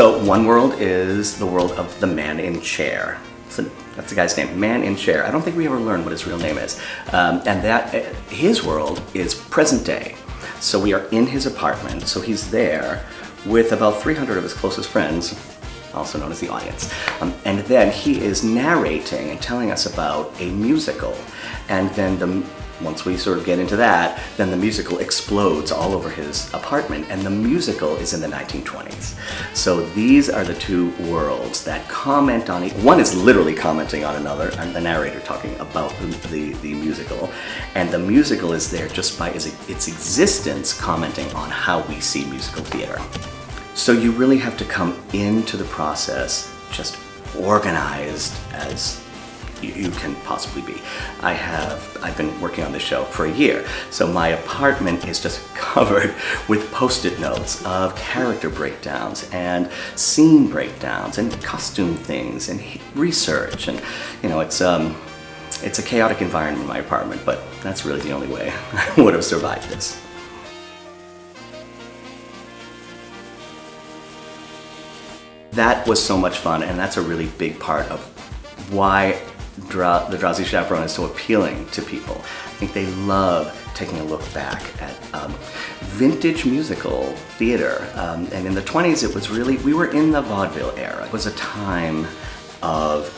So one world is the world of the man in chair. So that's the guy's name, man in chair. I don't think we ever learned what his real name is. And that his world is present day. So we are in his apartment. So he's there with about 300 of his closest friends, also known as the audience. And then he is narrating and telling us about a musical. And then once we sort of get into that, then the musical explodes all over his apartment, and the musical is in the 1920s. So these are the two worlds that comment on one is literally commenting on another, and the narrator talking about the musical, and the musical is there just by its existence commenting on how we see musical theater. So you really have to come into the process just organized as you can possibly be. I've been working on this show for a year, so my apartment is just covered with Post-it notes of character breakdowns and scene breakdowns and costume things and research, and it's a chaotic environment in my apartment, but that's really the only way I would have survived this. That was so much fun, and that's a really big part of why the Drowsy Chaperone is so appealing to people. I think they love taking a look back at vintage musical theater. And in the 20s, it was really, we were in the vaudeville era. It was a time of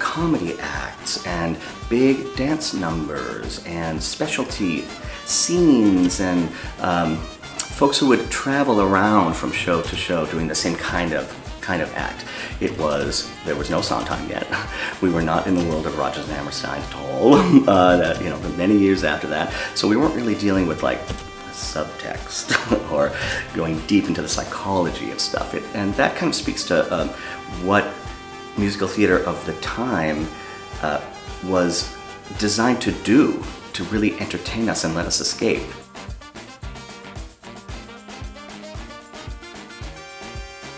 comedy acts and big dance numbers and specialty scenes and folks who would travel around from show to show doing the same kind of act. There was no Sondheim yet. We were not in the world of Rodgers and Hammerstein at all. Many years after that. So we weren't really dealing with like subtext or going deep into the psychology of stuff. And that kind of speaks to what musical theater of the time was designed to do, to really entertain us and let us escape.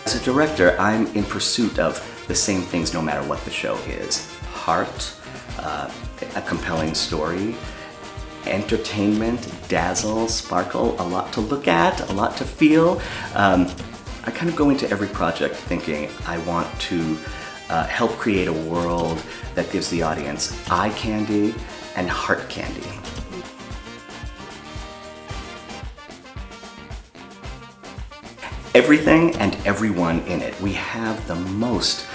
As a director, I'm in pursuit of the same things no matter what the show is. Heart, a compelling story, entertainment, dazzle, sparkle, a lot to look at, a lot to feel. I kind of go into every project thinking I want to help create a world that gives the audience eye candy and heart candy. Everything and everyone in it. We have the most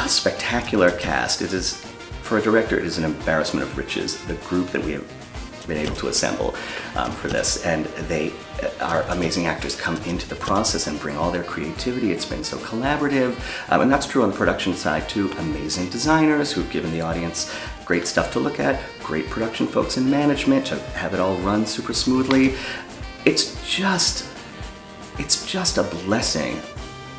spectacular cast. It is, for a director, it is an embarrassment of riches, the group that we have been able to assemble for this. And our amazing actors come into the process and bring all their creativity. It's been so collaborative. And that's true on the production side too. Amazing designers who've given the audience great stuff to look at, great production folks in management to have it all run super smoothly. It's just a blessing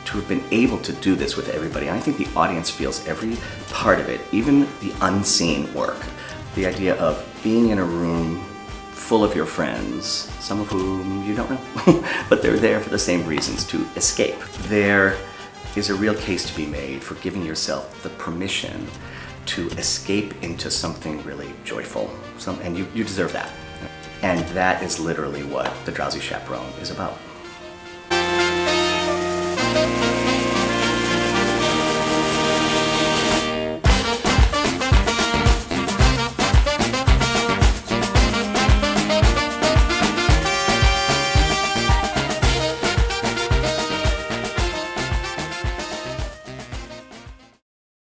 to have been able to do this with everybody. And I think the audience feels every part of it, even the unseen work. The idea of being in a room full of your friends, some of whom you don't know, but they're there for the same reasons, to escape. There is a real case to be made for giving yourself the permission to escape into something really joyful, and you deserve that. And that is literally what the Drowsy Chaperone is about.